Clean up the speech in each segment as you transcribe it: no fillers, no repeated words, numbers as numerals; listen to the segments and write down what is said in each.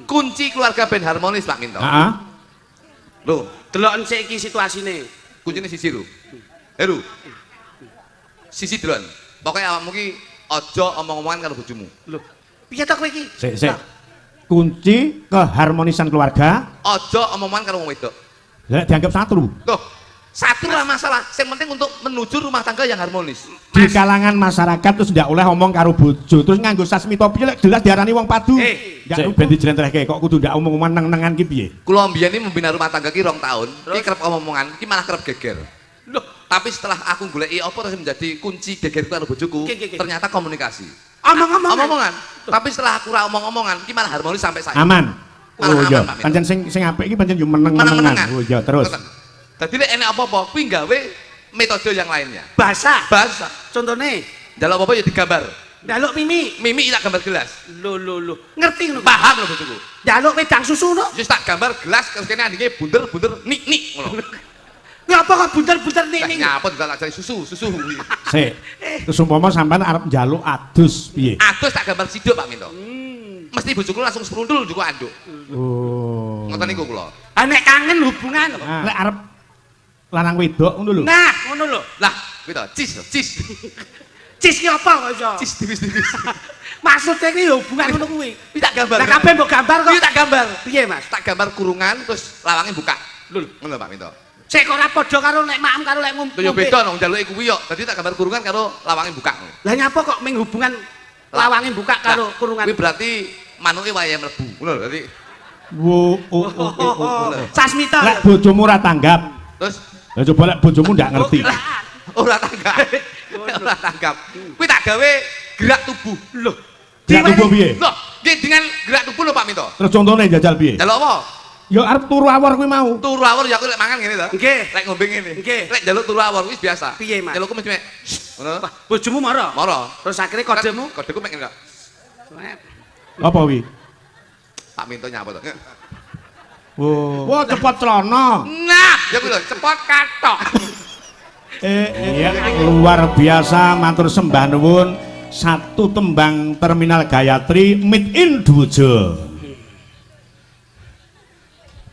Kunci keluarga ben harmonis Pak Minto. Heeh. Lho, Deloken sik iki situasine. kuncine sisi lho. Heru. Sisi delon. Pokoke awakmu ki aja omong-omongan karo bojomu. Lho, piye to kowe iki? Sik. Kunci keharmonisan keluarga. Aja omong-omongan karo wong wedok. Lah dianggap satru. Loh, satu lah masalah. Yang penting untuk menuju rumah tangga yang harmonis. Di kalangan masyarakat terus ndak oleh omong karo bojo, terus nganggo sasmita piye lek jelas diarani wong padu. Ndak ben dijlentrehke kok kudu ndak omong-omongan neng-nengan ki piye? Kula mbiyen iki membina rumah tangga ki 2 tahun, iki kerep omongan, iki malah kerep geger. Loh, Tapi setelah aku goleki apa terus menjadi kunci gegerku karo bojoku, ternyata komunikasi. omong-omongan. Tapi setelah aku ora omong-omongan, iki malah harmonis sampai saya. Aman. Malah Oh iya, aman, Pak Minto. pancen sing apik iki pancen yo meneng-menengan. Meneng-menengan. Oh iya, terus. Dadi nek enek apa-apa, kuwi gawe metode yang lainnya. Bahasa. Bahasa. Contone, Dalam apa-apa ya digambar. njaluk mimi. Mimi tak gambar gelas. Lho. Ngerti ngono. Paham lho bojoku. Njaluk wedang susu no. Wis tak gambar gelas terus kene andinge bunder-bunder nik-nik ngono. Ngapa kok bunter-bunter ning. Nyapa juga tak cari susu. Sik. Terus umpama sampean arep njaluk adus piye? Adus tak gambar siduk Pak Minto. Mesti bojoku langsung serundul juga anduk. Oh. Ngoten niku kula. Ah nek kangen hubungan. Lek arep lanang wedok ngono lho. Nah, ngono lho. Lah, kuwi to, cis. Cis ki apa kok iso? Cis tipis-tipis. Maksudnya ki hubungan ngono kuwi. Iki tak gambar. Lah kabeh mbok gambar kok. Iki tak gambar. Piye, Mas? Tak gambar kurungan terus lawangnya buka. Lho, ngono Pak Minto. Sik kok ora padha karo nek maem karo lek ngombe. Lho ya beda nang njaluke kuwi yo. Dadi tak gambar kurungan karo lawangnya buka. Lah nyapa kok ming hubungan lawange buka karo kurungan. Kuwi berarti manuke wayahe mlebu. Ngono lho dadi. Sasmita. Lek bojomu ora tanggap. Terus Lah coba lek bojomu ndak ngerti. ora tanggap. Ora tanggap. Kuwi tak gawe gerak tubuh. Lho, Gerak tubuh piye? Loh, nggih dengan gerak tubuh lho Pak Minto. Terus contone jajal piye? Njaluk apa? Ya arep turu awor kuwi mau. Turu awor ya aku lek mangan ngene to. Nggih. Lek ngombe ngene. Nggih. Lek njaluk turu awor wis biasa. Piye, Mas? Njalukku mesti mek ngono. Bojomu mara. Moro. Terus akhirnya kodemu. Kodeku mek ngene kok. Apa wi? Pak Minto nyapa to. Wah, cepot celana. Nah, ya kuwi lho, cepot katok. Iya, luar biasa matur sembah nuwun. Satu tembang Terminal Gayatri Meet in Dujo.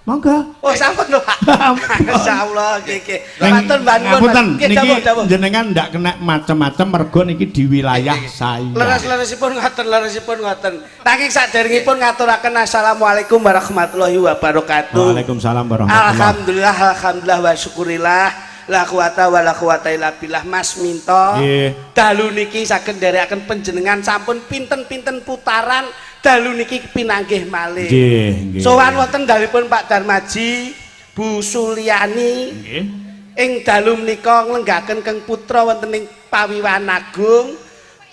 Monggo. Oh, sampun lho, Pak. Masyaallah, nggih. Matur mbak nuwun. Ngapunten Nggih, niki dawuh. jenengan ndak kena macam-macam mergo niki di wilayah saya. Leres-leresipun ngoten. Nanging saderengipun ngaturaken assalamualaikum warahmatullahi wabarakatuh. Waalaikumsalam warahmatullahi. Alhamdulillah wa syukurillah. La quwata wa la quwata illa billah. Mas Minto. Nggih. Dalu niki saged nderekaken panjenengan sampun pinten-pinten putaran. Dalu niki pinanggih malih. Nggih. Sowan wonten dalipun Pak Darmaji, Bu Suliani. Nggih. Ing dalu menika nglenggaken Keng Putra wonten ing Pawiwan Agung.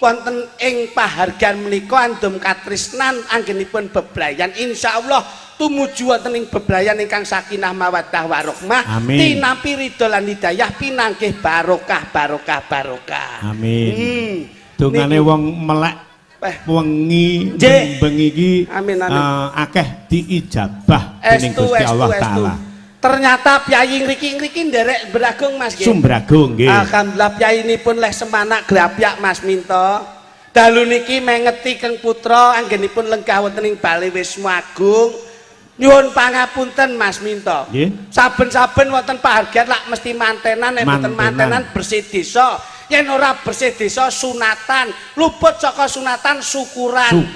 Wonten ing pahargan menika andum katresnan anggenipun bebrayan insyaallah tumuju wonten ing bebrayan ingkang sakinah mawaddah warahmah tinampi ridho lan hidayah pinanggih barokah. Amin. Dongane wong melek wengi bengi iki akeh diijabah dening Gusti Allah taala. Ternyata piyai ngriki nderek Bragung Mas nggih. Sumbragung nggih. Alhamdulillah piyayinipun leh semanak grapyak Mas Minto. Dalu niki mengeti Keng Putra anggenipun lenggah wonten ing Bali Wisma Agung. Nyuwun pangapunten Mas Minto. Nggih. Saben-saben wonten pahargyan lak mesti mantenan nek mboten mantenan bersih desa. Yen ora bersih desa sunatan, luput saka sunatan syukuran.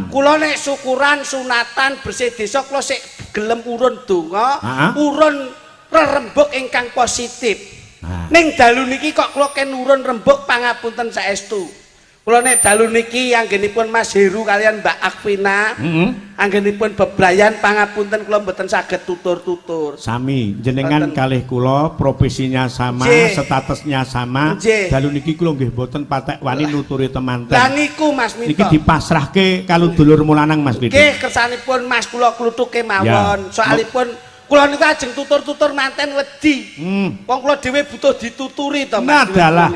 Kula nek syukuran sunatan bersih desa kula sik gelem urun donga, urun rerembug ingkang positif. Ning dalu niki kok kula ken urun rembug pangapunten saestu. Kula nek dalu niki anggenipun Mas Heru kalian Mbak Akvina, anggenipun bebrayan pangapunten kula mboten saged tutur-tutur. Sami, jenengan kalih kula profesinya sama, statusnya sama. Dalu niki kula nggih mboten patek wani nuturi temanten. Lah niku Mas Minto. Niki dipasrahke kalau dulur mulanang Mas Minto. Nggih, kersanipun Mas kula klutuke mawon. Soalipun kula niku ajeng tutur-tutur manten wedi. Wong kula dhewe butuh dituturi to Mas. Nadalah.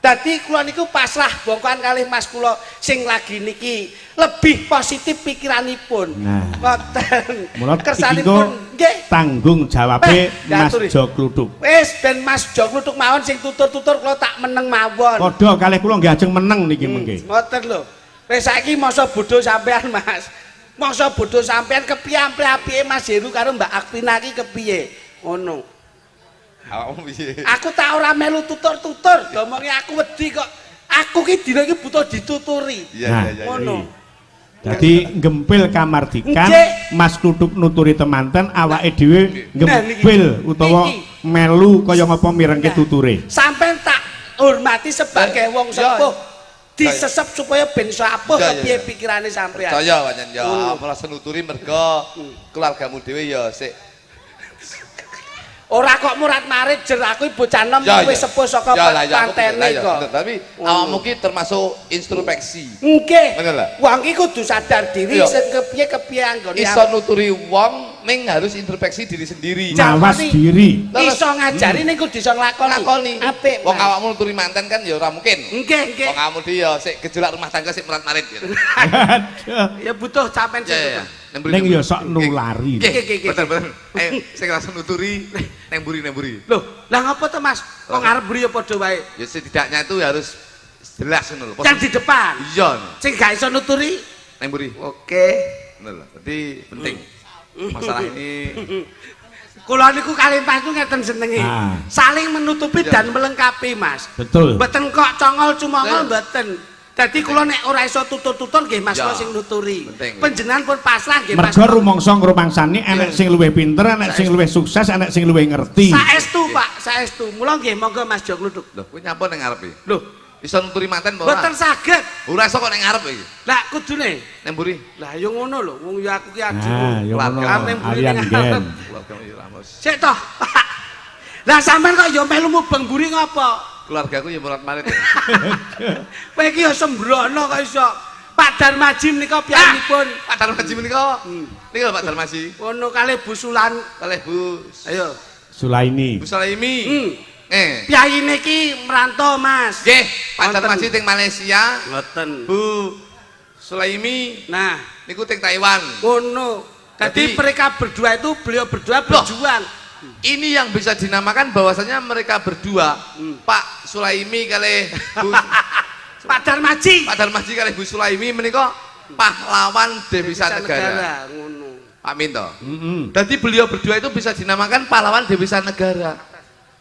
Dadi kula niku pasrah bongkohan kalih Mas kula sing lagi niki lebih positif pikiranipun. Ngoten. Kersanipun nggih tanggung jawabe Mas Jo Kluthuk. Wis ben Mas Jo Kluthuk mawon sing tutur-tutur kula tak meneng mawon. Padha kalih kula nggih ajeng meneng niki mengke. Ngoten lho. Wis saiki masa bodho sampean Mas. Masa bodho sampean kepiye apike Mas Heru karo Mbak Akpina iki kepiye? Ngono. Awakmu piye? Aku tak ora melu tutur-tutur, domonge aku wedi kok. Aku ki dina iki butuh dituturi. Iya. Ngono. Jadi gempil kamardikan Mas Tutuk nuturi temanten awake dhewe gempil utawa melu kaya ngapa mirengke tuture. Sampeyan tak hormati sebagai wong sepuh. Disesep supaya ben iso apuh kepiye pikirane sampeyan. Percaya pancen ya, merasa nuturi mergo keluargamu dhewe ya sik. Ora kok murat-marit jer aku bocah nom wis sepuh saka pantene kok. Tapi awakmu ki termasuk introspeksi. Nggih. Bener lah. Wong iki kudu sadar diri sing kepiye anggone. Iso nuturi wong ning harus introspeksi diri sendiri. Mawas diri. Iso ngajari ning kudu iso nglakoni. Apik. Wong awakmu nuturi manten kan ya ora mungkin. Nggih. Wong awakmu dhewe ya sik gejolak rumah tangga sik murat-marit gitu. Ya butuh sampean sing. Ning ya sok nulari. Bener. Sing rasa nuturi neng buri. Loh, lah ngapa to Mas? Kok ngarep buri ya padha wae. Ya setidaknya itu harus jelas ngono lho. Yang di depan. Iya. Sing gak iso nuturi neng buri. Oke. Bener lho. Berarti penting. Masalah ini kula niku kalih panjenengan ngeten senenge. Saling menutupi dan melengkapi, Mas. Betul. Mboten kok congol-cumongol mboten. Dadi kula nek ora iso tutur-tutur nggih Mas kula sing nuturi. Panjenengan pun pasrah nggih Mas. Mergo rumangsa ngrumangsani enek sing luwih pinter, enek sing luwih sukses, enek sing luwih ngerti. Saestu Pak, saestu. Mula nggih monggo Mas Jo Gluduk. Lho, kuwi nyapa ning ngarepe? Lho, iso nuturi manten apa ora? Mboten saged. Ora iso kok ning ngarep iki. Lah kudune Neng buri. lah ya ngono lho, wong ya aku ki aji. Ya ngono. Ning buri Alian ning gen. ngarep. Keluargamu ya Ramos. Sik toh. Lah sampean kok ya melu mubeng buri ngopo? Keluargaku ya murat-marit. Kowe iki ya sembrono kok iso. Pak Darmaji menika piyambakipun. Pak Darmaji menika. Niku Pak Darmaji. Ono kalih Bu Sulan, Kalih Bu. ayo. Sulaini. Bu Sulaimi. Piyayine iki merantau, Mas. Nggih, Pak Darmaji teng Malaysia. Mboten. Bu Sulaimi. Nah, Niku teng Taiwan. ngono. Jadi mereka berdua itu beliau berdua berjuang. Ini yang bisa dinamakan bahwasanya mereka berdua, Pak Sulaimi kali Bu Pak Darmaji. Pak Darmaji kali Bu Sulaimi menika pahlawan devisa negara. Ngono. Pak Minto. Jadi beliau berdua itu bisa dinamakan pahlawan devisa negara.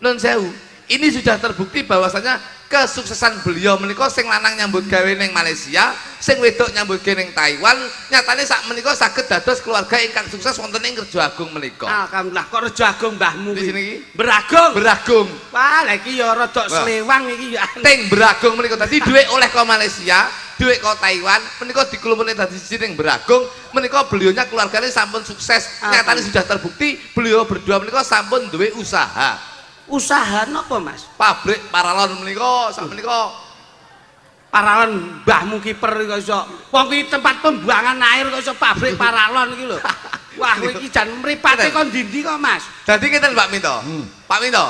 Nun sewu. Ini sudah terbukti bahwasanya kesuksesan beliau menika sing lanang nyambut gawe ning Malaysia, sing wedok nyambut gawe ning Taiwan, nyatane sak menika saged dados keluarga ingkang sukses wonten ing Rejo Agung menika. Alhamdulillah kok Rejo Agung mbahmu Di sini iki Beragung. Beragung. Wah, lha iki ya rada slewang iki ya. Teng Beragung menika dadi dhuwit oleh ke Malaysia, dhuwit ke Taiwan, menika dikulumpulke dadi siji ning Beragung, menika beliaunya keluarganya sampun sukses. Nyatane sudah terbukti beliau berdua menika sampun duwe usaha. Usaha napa Mas? Pabrik paralon menika sak menika Paralon mbahmu kiper kok iso. Wong kuwi tempat pembuangan air kok iso pabrik paralon iki lho. Wah, kowe iki jan mripate kok ndi-ndi kok Mas? Dadi ngeten Pak Minto. Pak Minto.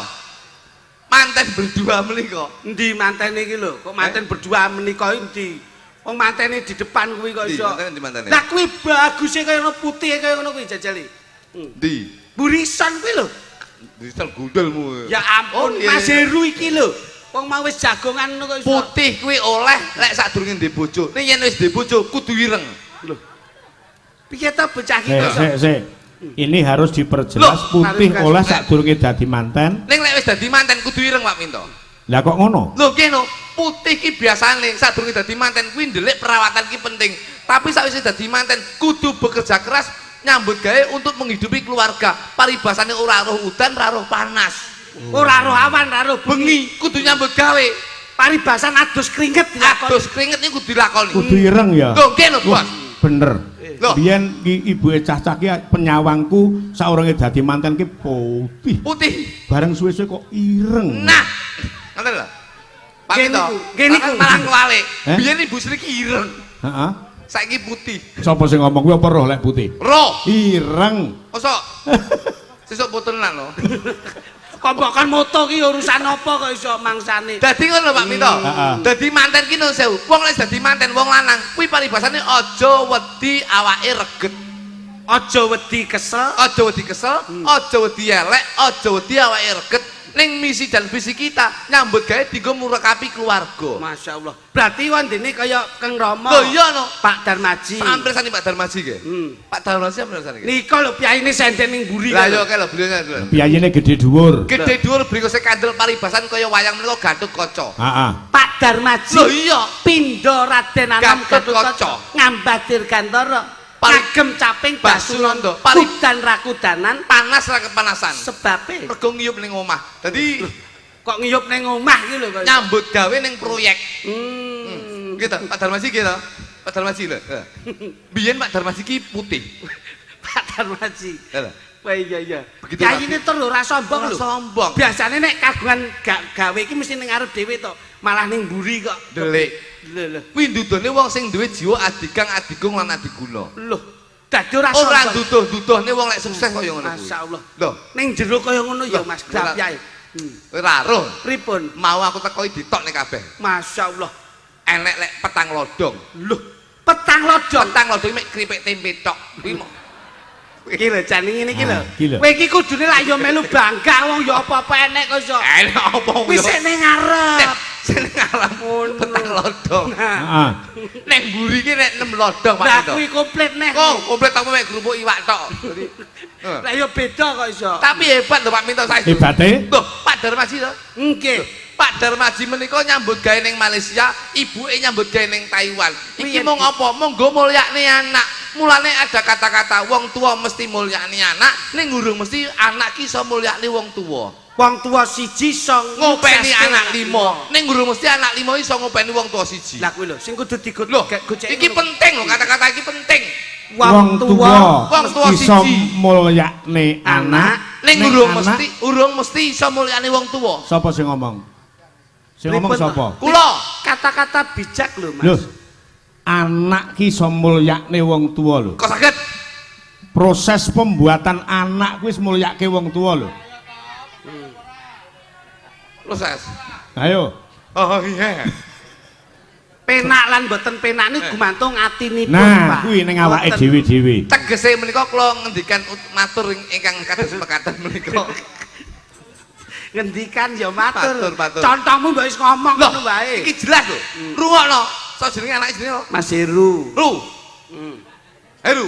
Manten berdua menika. Endi mantene iki lho? Kok manten berdua menika endi? Wong mantene di depan kuwi kok iso. Di mantene. Lah kuwi baguse kaya ngono putih kaya ngono kuwi jajali. Ndi? Burisan kuwi lho. Digital gudulmu. Ya ampun, Mas Heru iki lho. Wong mau wis jagongan ngono kok iso. Putih kuwi oleh lek sadurunge ndek bojo. Ning yen wis ndek bojo kudu ireng. Lho. Piye ta bocah iki kok? Sik. Ini harus diperjelas putih oleh sadurunge dadi manten. Ning lek wis dadi manten kudu ireng Pak Minto. Lah kok ngono? Lho kene putih ki biasane sadurunge dadi manten kuwi ndelik perawatan ki penting. Tapi sakwise dadi manten kudu bekerja keras nyambut gawe untuk menghidupi keluarga. Paribasane ora roh udan, ora roh panas. Ora roh awan, ora roh Bengi kudu nyambut gawe. Paribasan adus keringet dilakoni. Adus keringet niku kudu dilakoni. Kudu ireng ya. Lho kene Bos. Bener. Loh. Biyen ibuke cah-cah ki penyawangku saurunge dadi manten ki putih. Putih. Bareng suwe-suwe kok ireng. Nah, ngoten lho. Pak Minto. Kene iku malah kewalik. Biyen ibu Sri ki ireng. Heeh. Saiki putih. Sapa sing ngomong kuwi apa roh lek putih? Roh. Ireng. Mosok. Sesuk botenan lho. Kok kan moto ki urusan apa kok iso mangsane? Dadi ngono Pak Minto. Dadi manten ki nun sewu. Wong lek dadi manten wong lanang kuwi paribasane aja wedi awake reget. Aja wedi kesel, Aja wedi kesel, aja wedi elek, aja wedi awake reget. ning misi dan visi kita nyambut gawe dienggo murakapi keluarga. Masya Allah. Berarti wandene kaya Kang Rama. Lho iya no. Pak Darmaji. Sampir sani Pak Darmaji nggih. Pak Darmaji sampir sani nggih. Nika lho piyaine senden ning mburi. Lah yo kae lho beliau. Piyayine gede dhuwur. Gede dhuwur brikose kandel paribasan kaya wayang menika Gathut Kaca. Heeh. Pak Darmaji. Lho iya. Pindha Raden Anom Gathut Kaca. Ngambah Dirgantara. Kagem caping Basunanda. Kudan rakudanan panas ra kepanasan. sebabe Mergo ngiyup ning omah. Dadi kok ngiyup ning omah iki lho kok. nyambut gawe ning proyek. Gitu, Pak Darmaji gitu. Pak Darmaji lho. Biyen Pak Darmaji ki putih. Pak Darmaji. Lho. Wah iya. Begitu, Kayine terus ora sombong lho. Sombong. Biasane nek kagungan gawe iki mesti ning arep dhewe to. Malah ning mburi kok. Delik. Lho. Kuwi ndudone wong sing duwe jiwa adigang, adigung lan adiguna. Lho. Dadi ora Ora sombong. duduh-duduhne wong lek sukses kaya ngono kuwi. Masyaallah. Lho, Ning jero kaya ngono ya Loh, Mas Grapyae. ora roh. Pripun? Mau aku teko ditokne kabeh. Masyaallah. Enek lek petang lodong. Lho, petang lodong. Petang lodong mek kripik tempe tok. Kuwi mau Iki lho jan ngene iki lho. Iki lho. Kowe iki kudune lak yo melu bangga wong ya apa-apa enek kok iso. enek apa Wis sik ning ngarep. sing ngalam petang lodong. Heeh. Nek mburi ki nek 6 lodong Pak Lah Tito. kuwi komplit neh. Kok komplit aku mek kerupuk iwak tok. Jadi, Lah yo beda kok iso. tapi hebat lho Pak Minto saiki. Hebate Loh, Pak Darmaji to. Nggih. Pak Darmaji menika nyambut gawe ning Malaysia, ibuke nyambut gawe ning Taiwan. Iki Piye, mung apa? Monggo mulyakne anak. Mulane ada kata-kata wong tua mesti mulyakne anak, ning ngurung mesti anak ki iso mulyakne wong tua. Wong tua siji iso Ngopeni anak 5. Ning ngurung mesti anak 5 iso ngopeni wong tua siji. Lah kuwi lho sing kudu digut. Loh, iki penting lho kata-kata iki penting. wong tua Wong tua iso siji. mulyakne anak Ning urung mesti iso mulyakne wong tua. sapa sing ngomong? Sing ngomong Pripun, sapa? Kula Kata-kata bijak lho Mas. Lho, anak ki iso mulyakne wong tua lho. kok saged? Proses pembuatan anak kuwi wis mulyake wong tua lho. Proses. Ayo. Oh iya. Penak lan mboten penak niku gumantung atinipun, Nah, Pak. kuwi ning awake Mboten. dhewe-dhewe. Tegese menika kula ngendikan matur ingkang kados mekaten menika. Ngendikan ya matur. Matur. Contohmu mbok wis ngomong Loh, ngono wae. iki jelas lho. Rungokno. So jenenge anak jenenge apa? Mas Heru. Ru. Heru.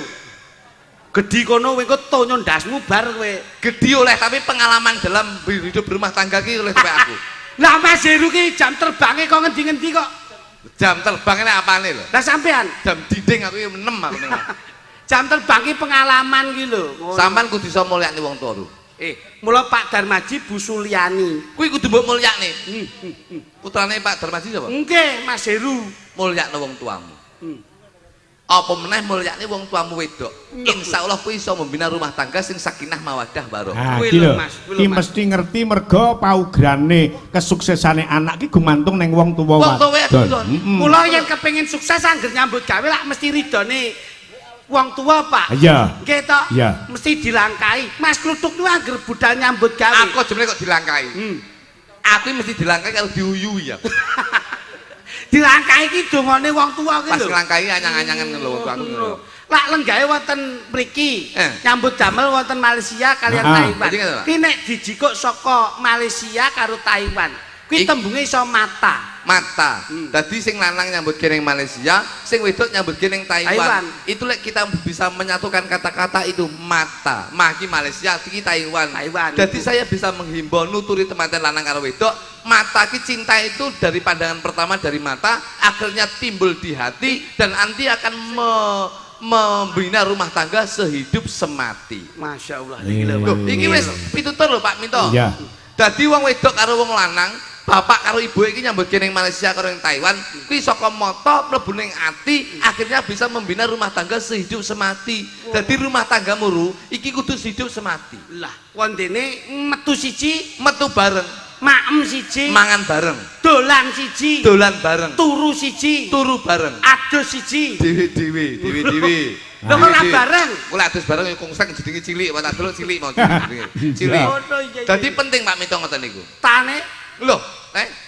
Gedhi kono kowe engko tonyo ndasmu bar kowe. Gede oleh tapi pengalaman dalam hidup berumah tangga ki oleh sampai aku. Lah Mas Heru ki jam terbange kok ngendi-ngendi kok. Jam terbang ini apane lho? Lah sampean Jam dinding aku 6 aku ning. jam terbang ki pengalaman ki lho. Sampeyan kudu iso mulyakne wong tuwa lho. Mula Pak Darmaji Bu Sulyani. Kuwi kudu mbok mulyakne. Putrane Pak Darmaji sapa? Nggih, Mas Heru. Mulyakne wong tuamu. Apa meneh mulyakne wong tuamu wedok. Insyaallah kuwi iso membina rumah tangga sing sakinah mawaddah warahmah. Nah, Kuwi iki lho, lho. Mas, kuwi lho, Ki Mas. mesti ngerti mergo paugrane kesuksesane anak ki gumantung ning wong tuwa Wong tuwa wadon. wadon. Kula yen kepengin sukses angger nyambut gawe lak mesti ridone wong tua, Pak. Iya. Nggih to? Iya. Mesti dilangkai. Mas Kluthuk niku angger budal nyambut gawe. Aku jenenge kok dilangkai. Aku mesti dilangkai kalau diuyui ya. Dilangkai ki dongane wong tua ki Pas lho. nglangkai anyang-anyangan lho wong tuaku lho. Lak lenggahe wonten mriki. Nyambut damel wonten Malaysia kalian Taiwan. Jadi ngono, Pak? Ki nek dijikuk saka Malaysia karo Taiwan. Kuwi tembunge iso mata. Mata. Dadi sing lanang nyambut ning Malaysia, sing wedok nyambut ning Taiwan. Taiwan. Itu lek kita bisa menyatukan kata-kata itu mata. Maki Malaysia, iki Taiwan. Taiwan. Jadi saya bisa menghimbau nuturi teman lanang karo wedok, mata ki cinta itu dari pandangan pertama dari mata, akhirnya timbul di hati dan nanti akan membina rumah tangga sehidup semati. Masya Allah. Loh, iki wis pitutur lho Pak Minto. Iya. Dadi wong wedok karo wong lanang, bapak karo ibu iki nyambut ning Malaysia karo ning Taiwan, kuwi saka mata mlebu ning ati, akhirnya bisa membina rumah tangga sehidup semati. Dadi rumah tanggamu Ru, iki kudu sehidup semati. Lah, wondene metu siji, Metu bareng, maem siji, mangan bareng, dolan siji, dolan bareng, turu siji, turu bareng, adus siji. dewe-dewe. Lho kok ora bareng? Kula adus bareng ya kongseng jenenge cilik, wae tak delok cilik mau jenenge. Cilik. Oh, iya, iya. Dadi penting Pak Minto ngoten niku. Tane, Loh,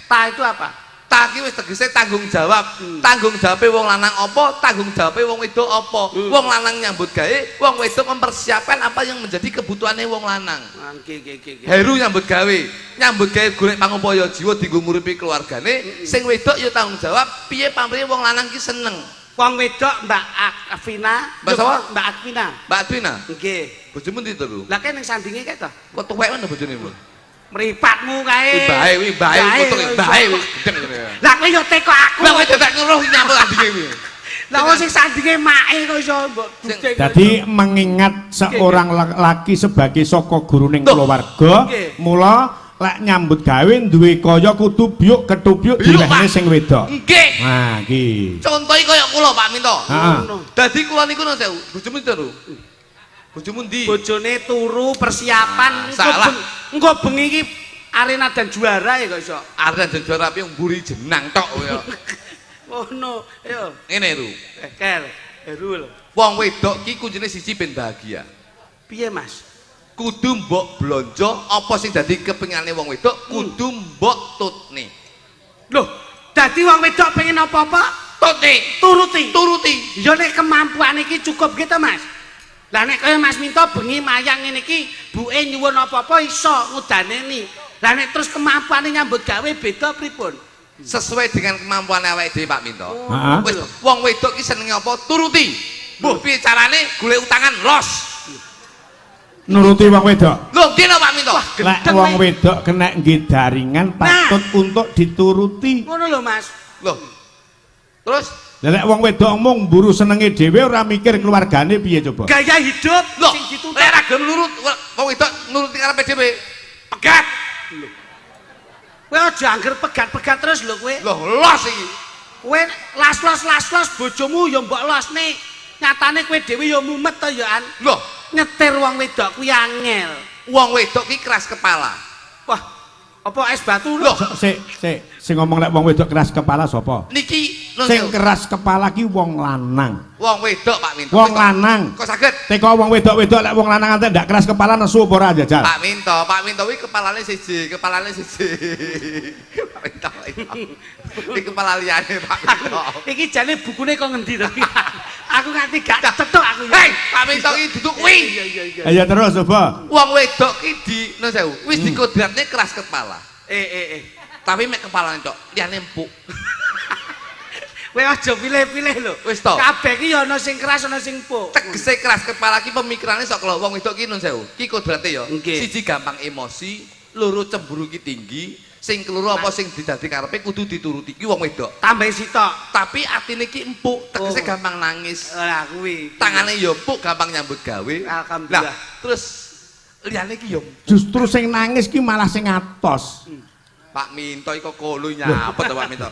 ta itu apa? Ta ki wis tegese tanggung jawab. Tanggung jawabe wong lanang apa, tanggung jawabe wong wedok apa. Wong lanang nyambut gawe, wong wedok mempersiapkan apa yang menjadi kebutuhane wong lanang. Nggih. Heru nyambut gawe golek pangupaya jiwa dienggo nguripi keluargane, sing wedok ya tanggung jawab piye pamrih wong lanang ki seneng. Wong wedok Mbak Afina, Mbak sapa? Mbak Afina. Mbak Adwina, Nggih. bojomu ndi to, Lho? Lah kene ning sandinge kae to. Kok tuwek mana bojone, Lho? Mripatmu kae. Wi bae, utuk bae wis gedeng ngene. Lah kowe yo teko aku. Lah kowe dadak ngeruh nyambut andinge kuwi. Lah wong sing sandinge make kok iso mbok budhe. Jadi mengingat seorang laki sebagai saka guruning keluarga, mula lek nyambut gawe duwe kaya kudu biuk ketubiuk dilehne sing wedok. Nggih. Nah, iki. Contohi kaya kula Pak Minto. Heeh. Dadi kula niku nuwun sewu, bojomu ndi lho? Bojomu ndi? Bojone turu persiapan salah. engko bengi iki arena dan juara ya kok iso. Arep dadi juara piye mburi jenang tok kaya. Ngono, ayo. Ngene lho. Ker, Herul. Wong wedok ki kuncine siji ben bahagia. Piye, Mas? Kudu mbok blonjo apa sing dadi kepingane wong wedok kudu mbok tutne. Loh, dadi wong wedok pengen apa-apa turuti. Ya nek kemampuan iki cukup gitu, Mas. Lah nek kaya Mas Minto bengi mayang ngene iki, buke nyuwun apa-apa iso ngudaneni. Lah nek terus kemampuane nyambut gawe beda pripun? Sesuai dengan kemampuan awake dhewe Pak Minto. Heeh. Wis wong wedok ki senenge apa turuti. Mbah piye carane golek utangan los. Nuruti wong wedok. Lho, nggih Pak Minto. Lek wong wedok kena nggih daringan patut untuk dituruti. Ngono lho, Mas. Loh. Terus Lek wong wedok mung mburu senenge dhewe ora mikir keluargane piye coba. Gaya hidup lho, sing dituntut. lek ra gelem nurut wong wedok nuruti karepe dhewe. Pegat. Kowe aja angger pegat-pegat terus lho kowe. Loh, los iki. Kowe las-los bojomu ya mbok losne. Nyatane kowe dhewe ya mumet to ya an. Loh, Nyetir wong wedok kuwi angel. wong wedok ki keras kepala. Wah, apa es batu lho? Loh, Sing ngomong lek wong wedok keras kepala sapa? niki nun Sing sewu. keras kepala ki wong lanang. Wong wedok Pak Minto. Wong lanang. Kok saged? Teko wong wedok-wedok lek wong lanang ate ndak keras kepala nesu apa ora jajal? Pak Minto kuwi kepalane siji. Pak Minto. Iki kepala liyane Pak Minto. Iki jane bukune kok ngendi to? Aku nganti gak cetok aku. Hei, Pak Minto iki duduk kuwi. Iya. Ayo terus coba. Wong wedok ki di nun sewu, wis dikodratne keras kepala. Tapi mek kepalane tok, liyane empuk. Kowe aja pilih-pilih lho. Wis to. Kabeh ki ya ana sing keras ana sing empuk. Tegese keras kepala ki pemikirane sok lho wong wedok ki nun sewu. Ki kodrate ya. Nggih. Siji gampang emosi, loro cemburu ki tinggi, sing keloro apa sing didadi karepe kudu dituruti ki wong wedok. Tambah sitok. Tapi atine ki empuk, tegese gampang nangis. Lah kuwi. Tangane ya empuk, gampang nyambut gawe. Alhamdulillah. Lah, terus liyane ki ya Justru sing nangis ki malah sing atos. Pak Minto iki kok kolo nyapet to Pak Minto.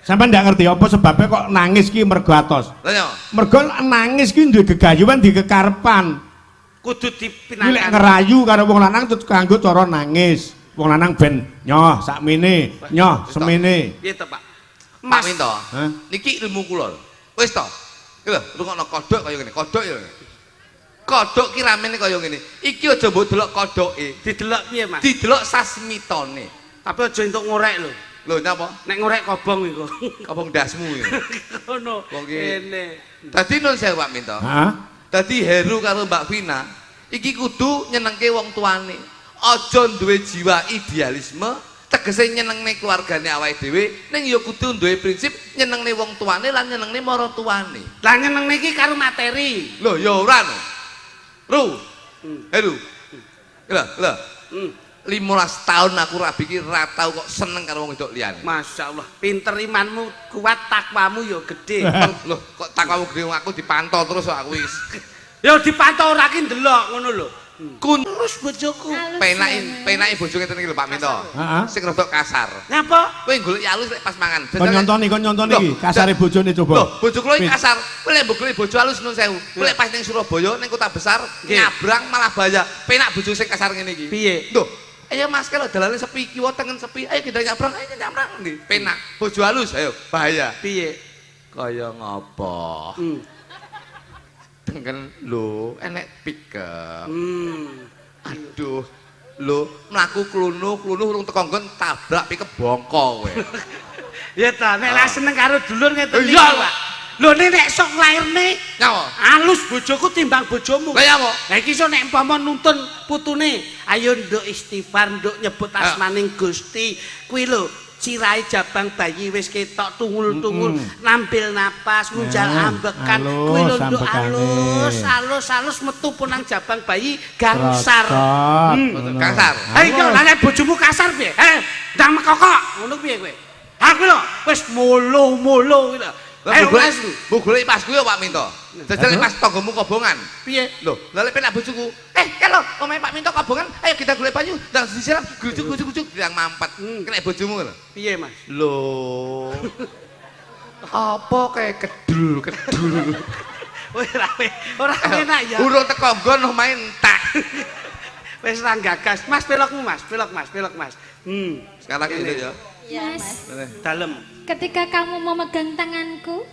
Sampeyan ndak ngerti apa sebabnya kok nangis ki mergo atos. Lah ya, Mergo nangis ki duwe gegayuhan di kekarepan. Kudu Iki lek dipinangan. ngerayu karo wong lanang terus kanggo cara nangis. Wong lanang ben nyoh sakmene, nyoh semene. Piye to, Pak? Pak Minto. Hah? Niki ilmu kula. Wis to. Iki lho, rungokno kodhok kaya ngene, kodhok ya. Kodhok ki ramene kaya ngene. Iki aja mbok delok kodhoke, Didelok piye, Mas? didelok sasmitone. Tapi aja entuk ngorek lho. Lho nyapa? Nek ngorek kobong iku. Kobong dasmu iki. Ngono. Wong ki. Kene. Dadi nun sewu Pak Minto. Heeh. Dadi Heru karo Mbak Vina iki kudu nyenengke wong tuane. Aja duwe jiwa idealisme, tegese nyenengne keluargane awake dhewe, ning ya kudu duwe prinsip nyenengne wong tuane lan nyenengne maratuwane. Lah nyenengne iki karo materi. Lho ya ora no. Ru. Heru. Lho. 15 tahun aku rabi iki ra tau kok seneng karo wong wedok liyane. Masya Allah, pinter imanmu kuat, takwamu yo gede. Lho, kok takwamu gede aku dipantau terus kok aku wis. Yo dipantau ora ki ndelok ngono lho. Kun Terus bojoku. penake bojo ngeten iki lho Pak Minto. Heeh. Sing rada kasar. Nyapa? Kowe golek halus lek pas mangan. Kon nyontoni iki kasare bojone coba. Loh, bojo kula iki kasar. Kowe lek mbok golek bojo halus nun sewu. Kowe lek pas ning Surabaya ning kota besar nyabrang malah bahaya. Penak bojo sing kasar ngene iki. Piye? Lho, ayo Mas kalau dalane sepi kiwa tengen sepi. Ayo kita nyabrang, ayo nyabrang nggih. Penak. Bojo halus ayo bahaya. Piye? Kaya ngopo? Tengen lho, enek pikem. Aduh. Lho, mlaku klunu urung teko nggon tabrak pikep bongko kowe. Ya ta, nek lah seneng karo dulur ngeten iki. Iya, Pak. Lho nek sok lairne Nyawa. alus bojoku timbang bojomu. Lah ya apa? Lah iki iso nek umpama nuntun putune, ayo nduk istighfar, nduk nyebut asmaning Gusti. Kuwi lho cirai jabang bayi wis ketok tungul-tungul nampil napas ngunjal ambekan kuwi lho nduk alus metu punang jabang bayi gangsar. Kasar. Ayo nek bojomu kasar piye? Ndang mekokok ngono piye kowe? Aku lho wis molo-molo kuwi lho. Ayo Bu golek pasku ya Pak Minto. Jajal pas tanggomu kobongan. piye? Loh, lha lek penak bojoku. Kalau omahe Pak Minto kobongan, ayo kita golek banyu, ndang disiram, grujuk-grujuk bilang mampet. Kena bojomu lho. Piye, Mas? Loh. Apa kayak kedul. Ora enak ya. Urung teko nggon omahe entek. Wis ra gagas. Mas pelokmu, Mas. Pelok, Mas. Sekarang ini ya. Mas, Dalem. ketika kamu memegang tanganku,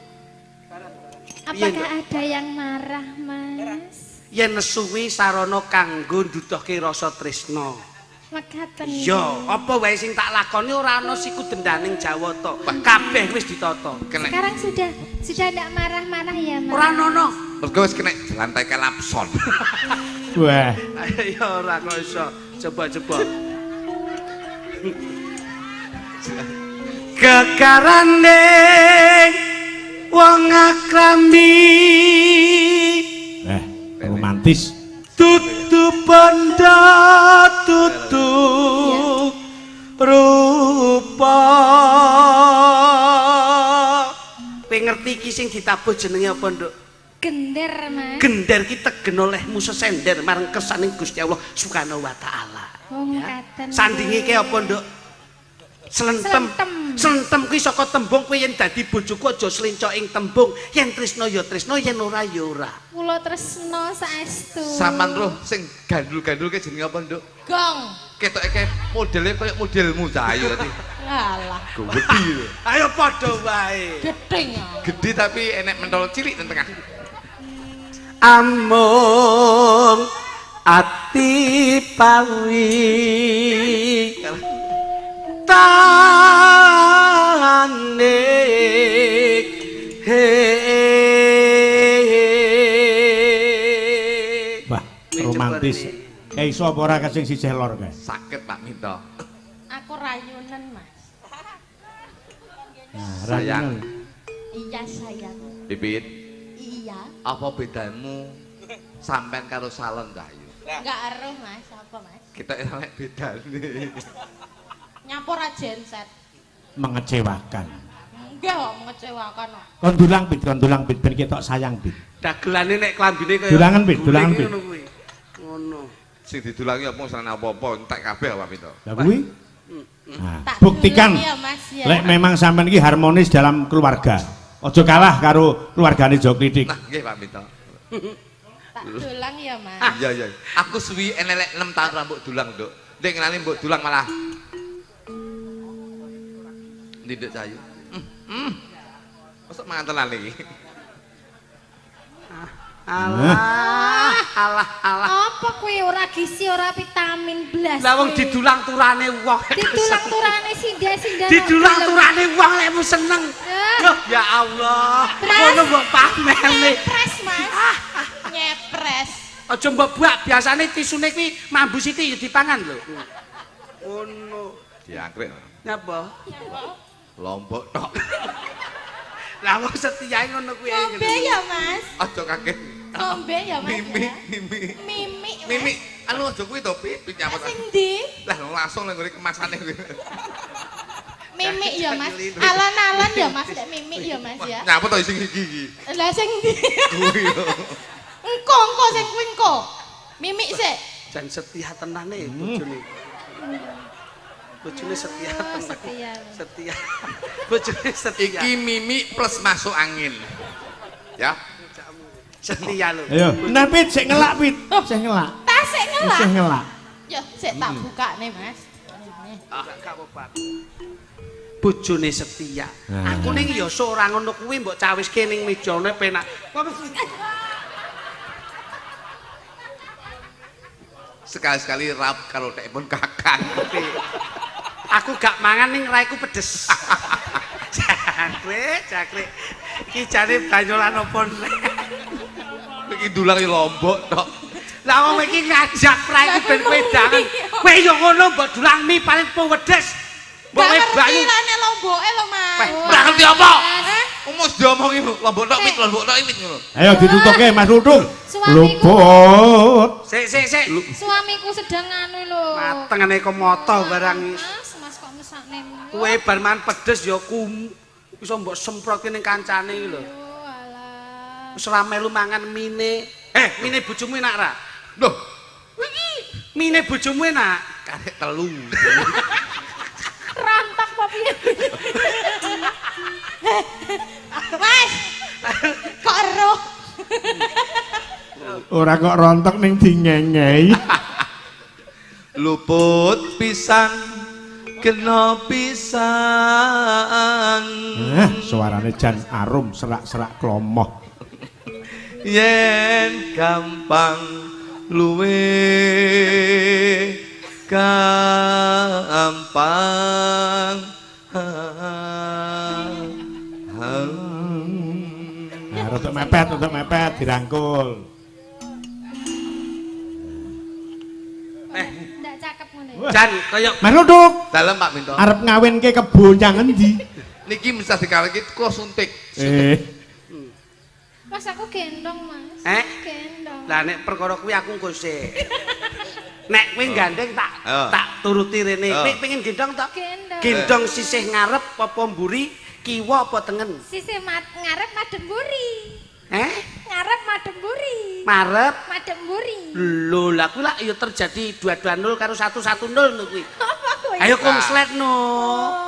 Iya, apakah ada yang marah, Mas? Yen nesuwi sarana kanggo nduduhke rasa tresna. Mekaten. Iya, apa wae sing tak lakoni ora ana siku dendaning Jawa to. Kabeh wis ditata. Sekarang sudah tidak marah-marah ya, Mas? Ora ana. Mergo wis kena lantai kelapson. Wah, Ya ora kok iso. Coba. Kekarane wong akrambi romantis. tutu bondo tutu rupa. Kowe ngerti iki sing ditabuh jenenge apa, Nduk? Gender, Mas. Gender ki tegen olehmu sesender marang kersaning Gusti Allah Subhanahu wa taala. Oh, mekaten. Sandinge ki apa, Nduk? Slentem kuwi saka tembung kowe yen dadi bojoku aja slincok ing tembung. Yen tresno ya tresno, yen ora ya ora. Kula tresno saestu. Saman roh sing gandul-gandul ke jenenge apa, Nduk? Gong. Ketoke modele koyo modelmu cahayu tadi. Alah, Gede lho. Ayo padha wae. gedeng. Gede tapi enek mentol cilik nang tengah. Amung ati pawi tane Wah, romantis. Iso apa ora kasing sisih lor kae? Sakit Pak Minto. Aku rayunan, Mas. Nah, Sayang. Iya, sayang. Pipit, Iya. apa bedamu sampean karo salon cahayu? Enggak eruh, Mas. Apa, Mas? Kita enek bedane. Nyampur aja genset. Mengecewakan. Enggak kok mengecewakan kok. Kon dulang bit ben ketok sayang bit. Dagelane nek klambine kaya Dulangan, Pit, dulangan, Pit. ngono kuwi. Ngono. Sing didulangi apa serana apa-apa entek kabeh Pak Minto. Lah kuwi. Nah, Tak buktikan dulang ya, Mas ya. lek memang sampean iki harmonis dalam keluarga. Ojo kalah karo keluargane Jo Klitik. Nah, nggih Pak Minto. Tak dulang ya, Mas. Iya. Aku suwi enelek 6 tahun rambut dulang, Nduk. Ndek ngenali mbok dulang malah. Ndek cahayu. Mosok mangan tenan iki. Alah. Apa kuwi ora gizi ora vitamin blas. Lah wong didulang turane wong. Ditulang turane sindah-sindah. Didulang turane wong lekmu seneng. Loh, ya Allah. Ngono mbok pamerne. Nyepres, Mas. Nyepres. Aja mbok buak, biasane tisune kuwi mambu sithik ya dipangan lho. Ngono. Diangkrek. Nyapa? Lombok tok. Lah wong setiae ngono kuwi. Ngombe ya, Mas. Aja kaget. Ngombe ya, Mas. Mimi. Mimi. Mimi, anu aja kuwi to pipit nyapa. Sing ndi? Lah langsung nang ngene kemasane kuwi. Mimi ya, Mas. Alon-alon ya, Mas. Nek mimi ya, Mas ya. Nyapa to sing iki? Lah sing ndi? Kuwi lho. Engko sing kuwi engko. Mimi sik. Jan setia tenane bojone. Bojone setia tenan. Setia. Setia. Bojone setia. Iki Mimi plus masuk angin. Ya. Setia lho. Ayo, bener Pit, sik ngelak Pit. Sik ngelak. Tas sik ngelak. Sik ngelak. Yo, sik tak bukane, Mas. Gak apa-apa. Bojone setia. Nah. Aku ning ya sok ora ngono kuwi mbok cawiske ning mejane penak. Sekali-sekali rap kalau telepon kakak. Aku gak mangan ning raiku pedes. Jangkrik. Iki jane banyolan apa nek? Iki dulang Lombok tok. Lah wong iki ngajak prae iki ben kowe dangen. Kowe yo ngono mbok dulang mie paling pewedes. Mbok banyu. Lah nek lomboke lho, Mas. Ora ngerti apa? Umus diomongi Lombok tok mit ngono. Ayo ditutuke Mas Ludung. Suamiku. Luput. Sik. Suamiku sedang anu lho. Matengane komoto barang. Mas kok mesakne. Kowe bar mangan pedes ya iso mbok semprotke ning kancane iki lho. Oh, alah. Wis ora melu mangan mine. Mine bojomu enak ra? Loh, Iki mine bojomu enak. karek telu. Rontok apa piye? Mas. Kok eruh? Ora kok rontok ning dingengei. Luput pisan kena pisan. Suarane jan arum serak-serak klomoh. Yen gampang luwe gampang Untuk mepet dirangkul. Ndak cakep ngene. Jan kaya Mas Ludung, dalam Pak Minto. arep ngawinke kebo nyang endi? Niki mesti dikaleki kok suntik. Mas aku gendong, Mas. Gendong. Lah nek perkara kuwi aku engko sik. Nek kowe gandeng tak turuti rene. Kowe pengen gendong tak? Gendong. Gendong sisih ngarep apa mburi, kiwa apa tengen? Sisih ngarep madhep mburi. Ngarep madhep mburi. Marep Madhep mburi. lho lah kuwi lak ya terjadi 2-2-0 karo 1-1-0 lho kuwi. Apa kuwi? Ayo konslet no.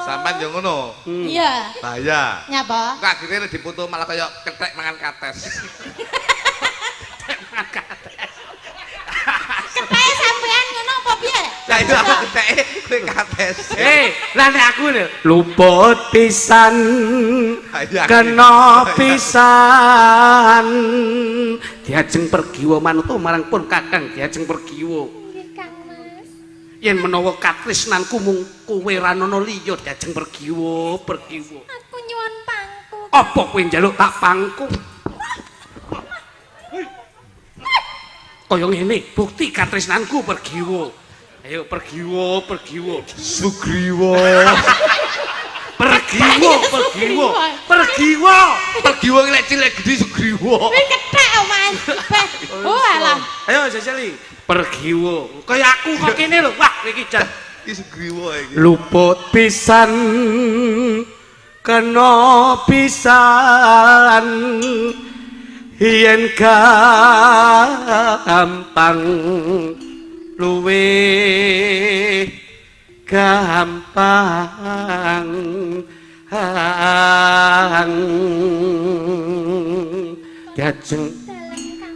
Sampan yo ngono. Iya. Bahaya. Nyapa? Kok akhirnya dipoto malah kayak ketek mangan kates. Keteke sampean ngono apa piye? Lah itu apa keteke kowe kates. Lah nek aku lho luput pisan kena pisan diajeng pergiwa manut marang pun kakang diajeng pergiwa. Nggih, Kang Mas. Yen menawa katresnanku mung kowe ra ana liya diajeng pergiwa. Aku nyuwun pangku. Apa kowe njaluk tak pangku? Kaya ngene, bukti katresnanku pergiwa. Ayo pergiwa. Sugriwa. Pergiwa. Pergiwa lek cilik gedhi Sugriwa. Kuwi kethek, Mas. Oh, alah. Ayo jajali. Pergiwa. Kaya aku kok kene lho. Wah, iki jan Iki Sugriwa iki. luput pisan kena pisan yen gampang luwe gampang diajeng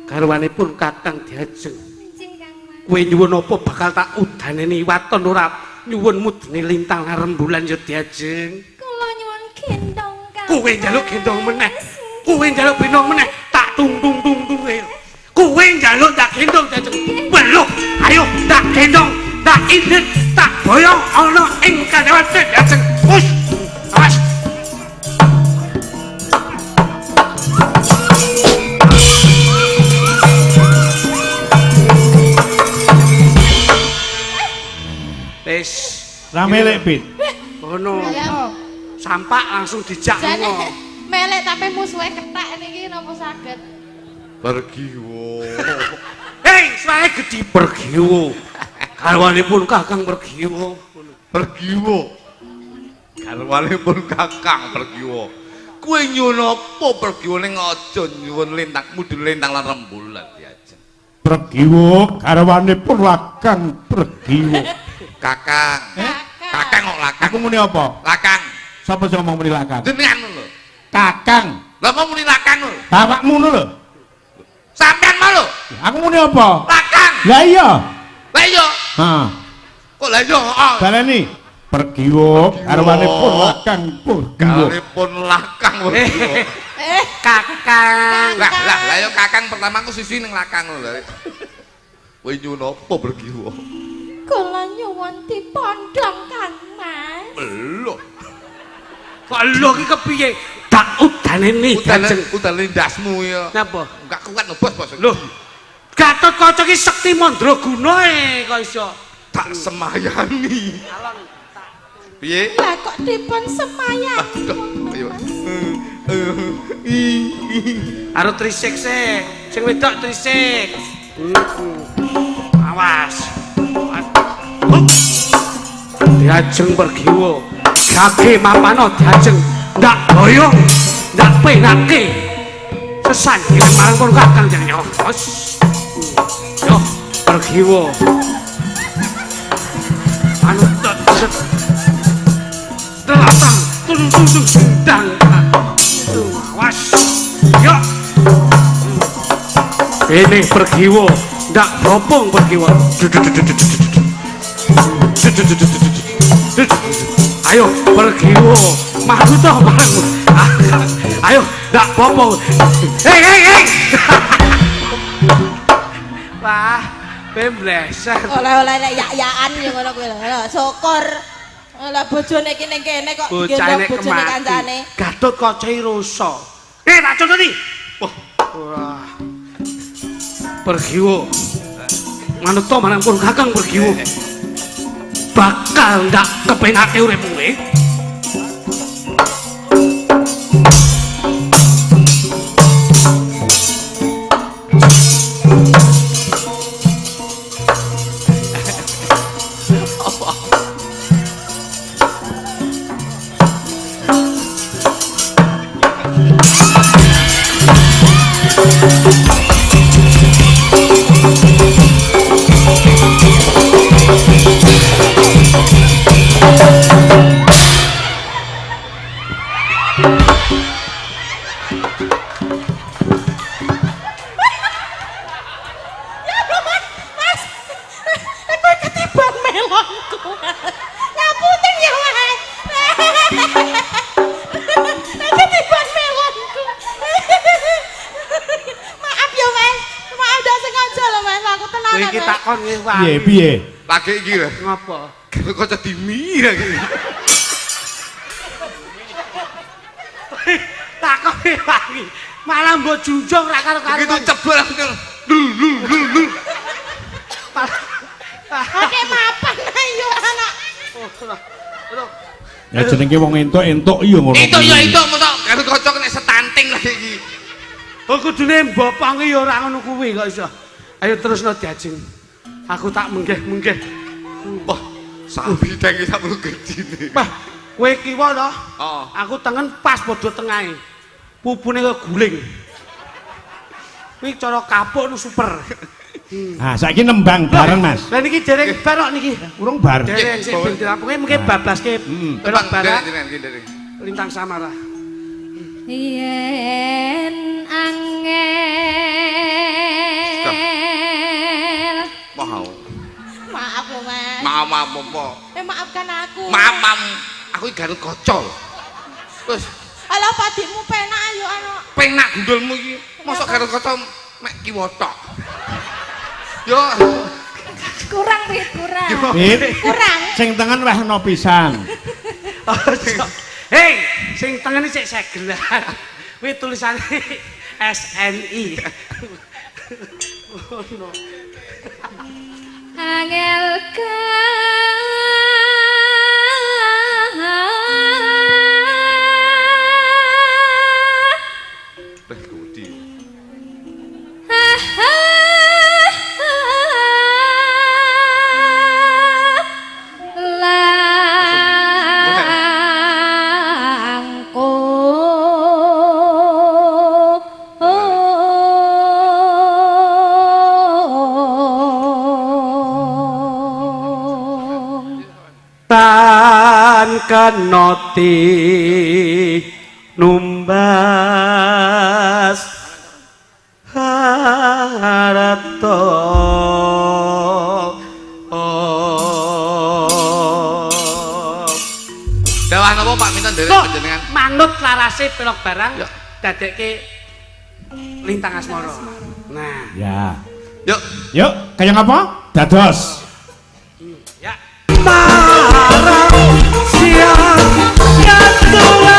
garwanipun kakang diajeng Njing, Kang Mas. kowe nyuwun apa bakal tak udaneni waton ora nyuwun mudine lintang rembulan ya diajeng Kula nyuwun gendong, Kang. kowe njaluk gendong meneh kowe njaluk gendong meneh tak tung kowe njaluk tak gendong diajeng beluk ayo tak gendong tak indit tak boyong ana ing kadhewan diajeng wis awas wis Ramelek Pit. ngono Ya. sampak langsung dijak Jane ngono melek tapi musuhe kethek niki napa saged? Pergiwa. hei suarane gedhi pergiwo garwanipun kakang pergiwo Pergiwa. Garwanipun kakang pergiwa. Kowe nyuwun apa pergiwa ning aja nyuwun lintang mudun lintang lan rembulan diajeng. Pergiwo garwanipun lakang pergiwo. Kakang. Kakang kok lakang. Aku muni apa? Lakang. Sapa sing ngomong muni lakang? Jenengan lho. Kakang. Lah mau muni lakang lho. Bapakmu lho. Sampean mau lho. Aku muni apa? Lakang. Lah iya. Lah iya. Ha. Kok lah iya heeh. Baleni. Pergiwo garwanipun lakang pergiwo. Garwanipun lakang pergiwa. kakang Lah yo kakang pertama aku sisi ning lakang lho. Kowe nyuwun apa pergiwa? Kula nyuwun dipondhong, Kang Mas. Belum. Kok lho iki kepiye? Tak udane nih udan lindasmu ya. Napa? Enggak kuat ngebos bos. Lho. Gatot Kaca iki sekti mandraguna kok iso. Tak semayani. Piye? Lah kok dipun semayani. Ayo. Arep trisik sih. Sing wedok trisik. Awas. Diajeng pergiwo. Gage mapano diajeng ndak boyong, ndak penake. Sesanggilan marang pun kakang jeneng Yos. Yo pergiwo. Anu telatang tudung sundang. Awas. Yo. Ini pergiwo, ndak bopong pergiwo. Ayo pergiwo, malu toh marang. Ayo, ndak bopong. Hei. Wah, pembleser. Oleh-oleh nek yak-yakan yo ngono kuwi lho. Syukur. Lah bojone iki ning kene kok gendong bojone kancane. Gatot Kaca rusa. Tak contoni. Wah. Pergiwo. Manut to marang pun kakang pergiwo. Bakal ndak kepenake uripmu kowe. Piye? Lagi iki lho. Ngapa? Gatot Kaca dimi lagi. Takone lagi. Malah mbok junjung ra karo-karo. Begitu cebol langsung. Oke mapan ayo anak. Ya jenenge wong entuk iya ngono. Itu mosok Gatot Kaca kena setanting lagi iki. Oh kudune mbopong ya ora ngono kuwi kok iso. Ayo terusno diajeng. Aku tak menggeh. Wah, sapi denge sakmono gedine. Wah, kowe kiwa to? Heeh. Aku tengen pas padha tengahe. Pupune kok guling. Kuwi cara kapuk nu super. Ah, saiki nembang bareng, Mas. Lah niki dereng bar kok niki. Urung bar. Dereng sing ben dirampunge mengke bablaske. Tembang Barak jenengan. Lintang Samara. Yen angel. Mau. Maaf lho, Mas. Maaf apa? Maafkan aku. Maaf. Aku iki Gatot Kaca. Wis, Alah padikmu penak ayo anak. penak gundulmu iki. Mosok Gatot Kaca mek kiwa tok. Yo, Kurang wit, kurang. Kurang. Sing tengen wehno pisan. Hei, sing tengen sik segelan. Kuwi tulisane SNI. Oh no. Angel tan kenoti numbas harata dawah napa Pak Minten derek panjenengan? Manut larase pelok barang Ya. dadekke lintang asmara. Nah, Ya. Yuk, Yuk, kaya ngapa? Dados. ya. Marang siang yang tua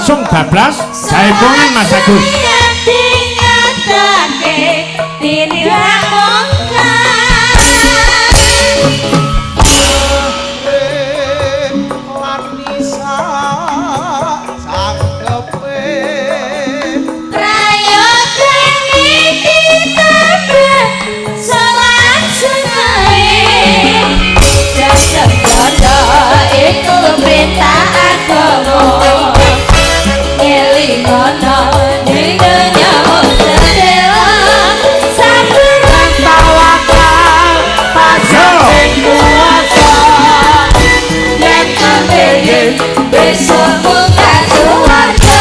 langsung bablas jaipongan Mas Agus. Perintah agama ngelingono ning nyawa sedela saben tawakal pasang kuasa yen kepengin besok muka suwarga.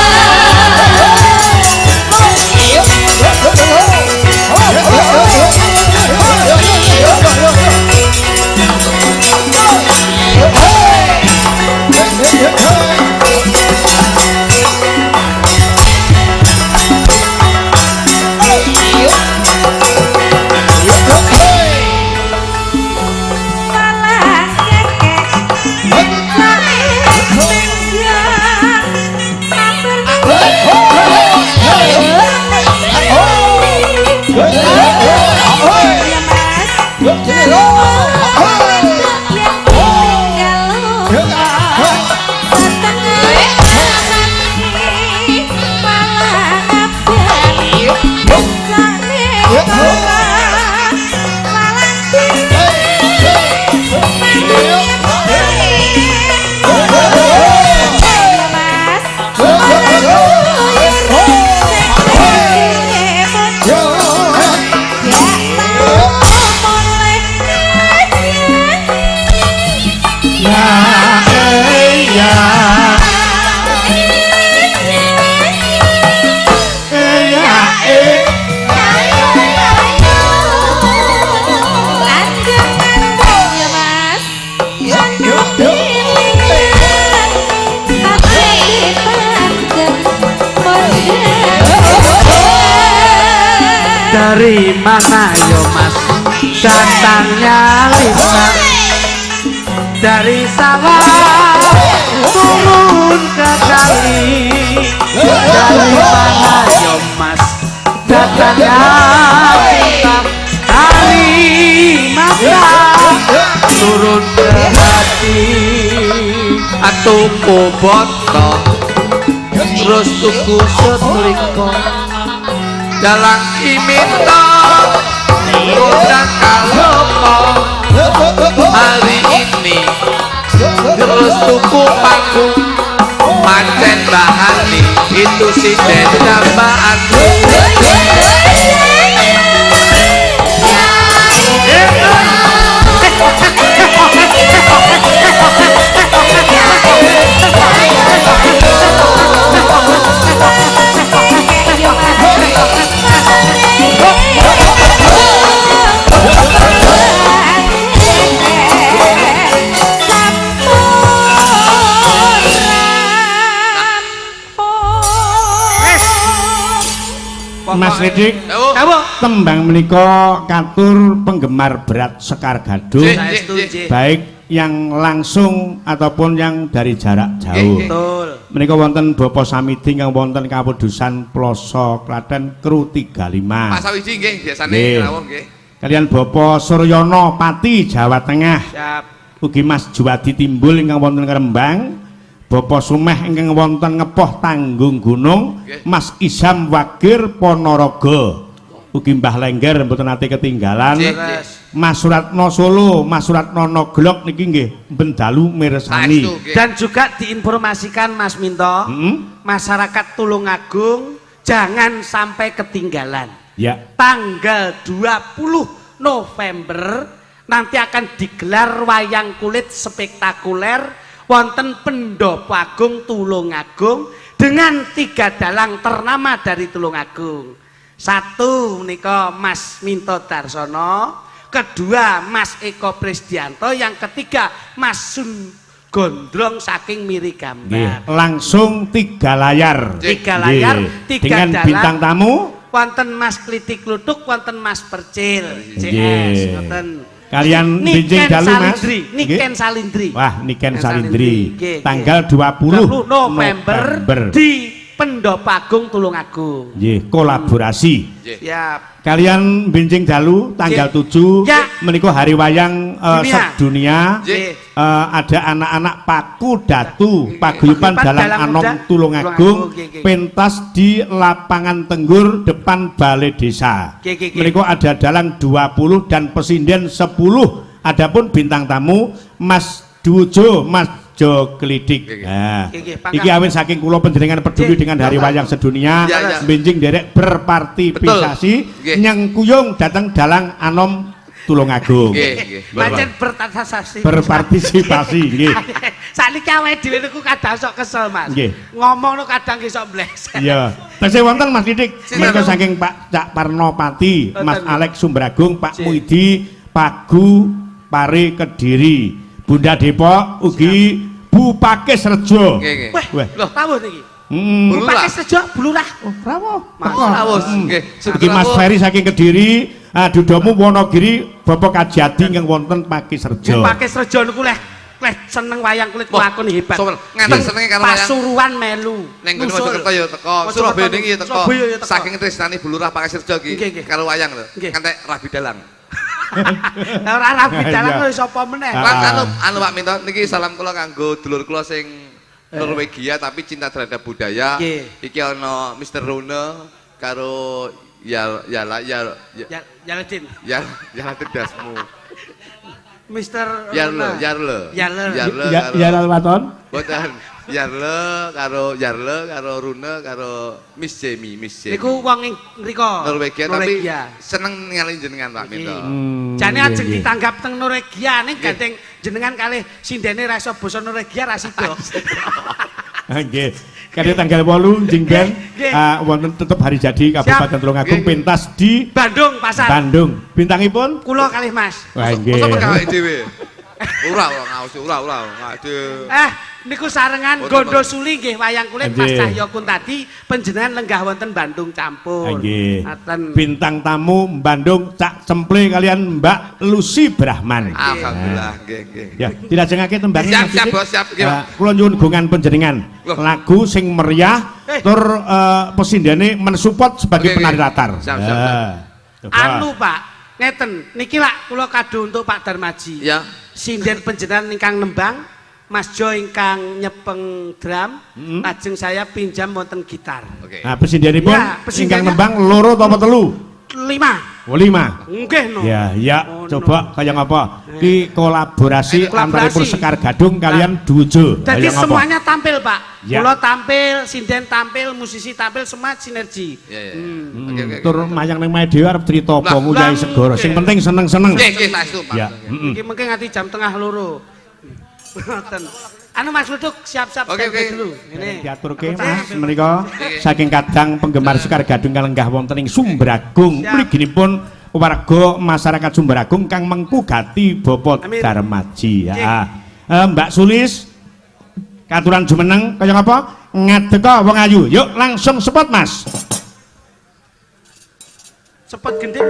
Dari mana yo Mas datangnya Lisa? Dari sawah turun ke kali. Dari mana yo Mas datangnya Lisa? Kali masa turun ke hati. Tuku botol terus tuku setrika dalang iminto udah kalopo hari ini terus tuku panggung pancen bahani itu si dendambaan. Mas Ridik, tembang menika katur penggemar berat Sekar Gadung, baik yang langsung ataupun yang dari jarak jauh. Menika wonten Bapak Samidi kang wonten Kapudusan Ploso Klaten Kru 35. Pak Sawiji nggih biasane rawuh nggih. Kalian Bapak Suryono Pati Jawa Tengah. Siap. Ugi Mas Juwadi Timbul ingkang wonten Rembang. Bapak Sumeh ingkang wonten Ngepoh Tanggung Gunung, Mas Isam Wagir Ponorogo, ugi Mbah Lengger mboten nate ketinggalan, Mas Suratno Solo, Mas Suratno Noglok niki nggih bendalu mirsani. Dan juga diinformasikan Mas Minto, masyarakat Tulungagung jangan sampai ketinggalan. Ya. Tanggal 20 November nanti akan digelar wayang kulit spektakuler wonten Pendopo Agung Tulungagung dengan 3 dalang ternama dari Tulungagung. 1 menika Mas Minto Darsono, kedua Mas Eko Prisdianto, yang ketiga Mas Sun Gondrong saking Miri Gambar. Langsung 3 layar. 3 layar, 3 dengan dalang. bintang tamu Wonten Mas Klitik Luduk, wonten Mas Percil, CS, wonten. Kalian Benjing Dalu Mas. Niken Salindri. Wah, Niken Salindri. Tanggal 20 November di Pendopagung Tulungagung. Nggih, kolaborasi. Siap. Kalian Benjing Dalu tanggal 7 menika hari wayang sedunia. Ada anak-anak Paku Datu Paguyuban Dalang Anom Tulungagung pentas di lapangan Tenggur depan Balai Desa. Menika ada dalang 20 dan pesinden 10. Adapun bintang tamu Mas Dujo, Mas Jo Klidik. Nah, iki awin saking kula panjenengan peduli dengan hari wayang sedunia, benjing derek berpartisipasi nyengkuyung datang dalang Anom Tulungagung. Pancen berpartisipasi nggih. Sakniki awake dhewe niku kadang sok kesel, Mas. Ngomong niku kadang iso bleset. Iya. Tesih wonten Mas Didik, menika saking Pak Cak Parnopati, Mas Alex Sumbragung, Pak Muidi, Pagu Pare Kediri. Bunda Depok ugi Bu Pakis Rejo. Wah, rawuh niki. Bu Pakis Rejo Bulurah. Oh, rawuh. Rawuh nggih. Iki Mas Ferry saking Kediri, Dudomu Wonogiri, Bapak Kajati ingkang wonten Pakis Rejo. Pakis Rejo niku leh seneng wayang kulit lakon hebat. Ngaten senenge karo wayang. Pasuruan melu. Ning Mojokerto ya teko, Surabaya niki ya teko. Saking tresnani Bulurah Pakis Rejo iki karo wayang lho. Ngantek Rabi Dalang. Ora rabi dalang lho sapa meneh. Anu Pak Minto niki salam kula kanggo dulur kula sing Norwegia tapi cinta terhadap budaya. Iki ana Mr. Rune karo Yaladin Dasmu. Mr. Yarle Waton. Boten. Yarle karo Rune karo Miss Jamie. Niku wong ing mriko Norwegia tapi seneng ningali jenengan Pak Minto. Jane ajeng ditanggap teng Norwegia ning gandeng jenengan kalih sindene ra iso basa Norwegia ra sida. Nggih. Kali tanggal 8 jingben wonten tetep hari jadi Kabupaten Tulungagung pentas di Bandung Pasar. Bandung. Bintangipun kula kalih Mas. Wah nggih. Mosok pegawai dhewe. Ora ngaos ora. Niku sarengan Gondo Suli nggih wayang kulit Mas Cahyo Kuntadi panjenengan lenggah wonten Bandung campur. Ngaten. Bintang tamu Bandung Cak Cemple kalian Mbak Lucy Brahman. Alhamdulillah nggih. Ya, dilajengake tembang siap Bos, siap. Kula nyuwun gungan panjenengan. Lagu sing meriah tur pesindene mensupport sebagai penari latar. Siap. Anu Pak, ngeten niki lak kula kado untuk Pak Darmaji. Ya. Sinden panjenengan ingkang nembang Mas Jo ingkang nyepeng drum, lajeng saya pinjam wonten gitar. Nah, pesindenipun ingkang nembang loro atau telu? 5. Oh, 5. Nggih no. Ya, coba kaya ngapa? Ki kolaborasi antaripun Sekar Gadung kalian Dujo. Jadi semuanya tampil, Pak. Kula tampil, sinden tampil, musisi tampil, semua sinergi. Tur mayang ning mae dhewe arep crita apa nguyahi segara. Sing penting seneng-seneng. Nggih, saestu, Pak. Ya, iki mengke nganti jam tengah 2. Anu Mas Luduk siap-siap dulu. Ini diaturke Mas menika saking kadang penggemar Sekar Gadung kang lenggah wonten ing Sumberagung. Mliginipun warga masyarakat Sumberagung kang mengkugati Bapak Darmaji. Mbak Sulis katuran jumeneng kaya ngapa? Ngadeka wong ayu. Yuk langsung sepot Mas. Sepot gending.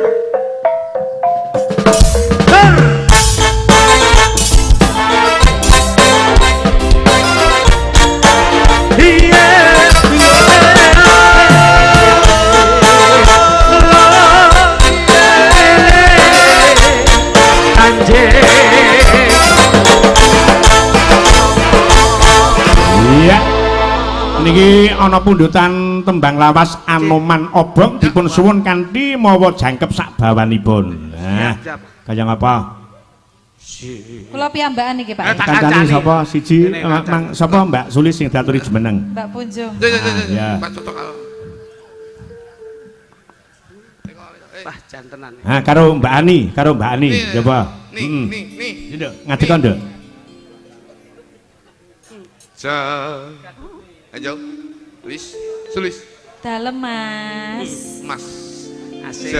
Niki ana pundutan tembang lawas Anoman Obong dipun suwun kanthi mawa jangkep sak bawanipun. Nah, kaya ngapa? Kula piyambakan iki, Pak. Kancane sapa siji? Mang sapa Mbak Sulis sing diaturi jumeneng? Mbak Punjung. Ya. Pak Cocok. Wah, jantenan. Nah, karo Mbak Ani, coba. Nih. Ngadeka nduk. Ayo, Sulis. Dalem Mas. Asik.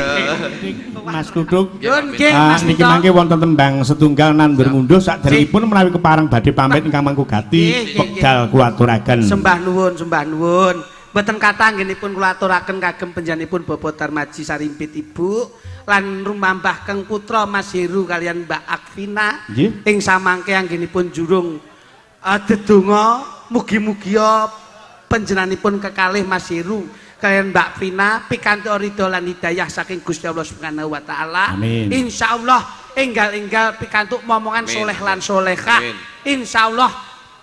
Mas Kuduk. Mas niki mangke wonten tembang setunggal nandur ngunduh saderengipun menawi kepareng badhe pamit ingkang mangkugati wekdal kuaturaken. Sembah nuwun. Mboten kathah anggenipun kula aturaken kagem panjenenganipun Bapak Darmaji Sarimpit Ibu lan rumambah keng putra Mas Heru kalian Mbak Akvina ing samangke anggenipun jurung dedonga mugi-mugi panjenenganipun kekalih Mas Heru kalian Mbak Vina pikantuk ridho lan hidayah saking Gusti Allah Subhanahu wa taala. Insyaallah enggal-enggal pikantuk momongan soleh lan solehah. Insyaallah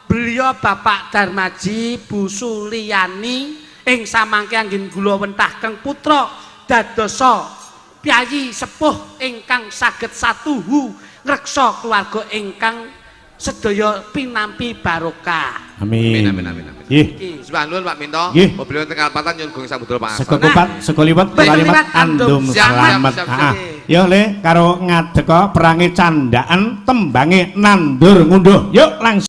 beliau Bapak Darmaji Bu Suliani ing samangke anggen kula wentah keng putra dadosa piyayi sepuh ingkang saged satuhu ngreksa keluarga ingkang sedaya pinampi barokah. Amin. Amin. Nggih. Subhanallah Pak Minto. Beliau teng Kalpatan nyuwun gunging samudra pangarsana. Seko liwat kalimat andum selamat. Yo Le karo ngadeka perangi candaan tembange nandur ngunduh. Yuk langsung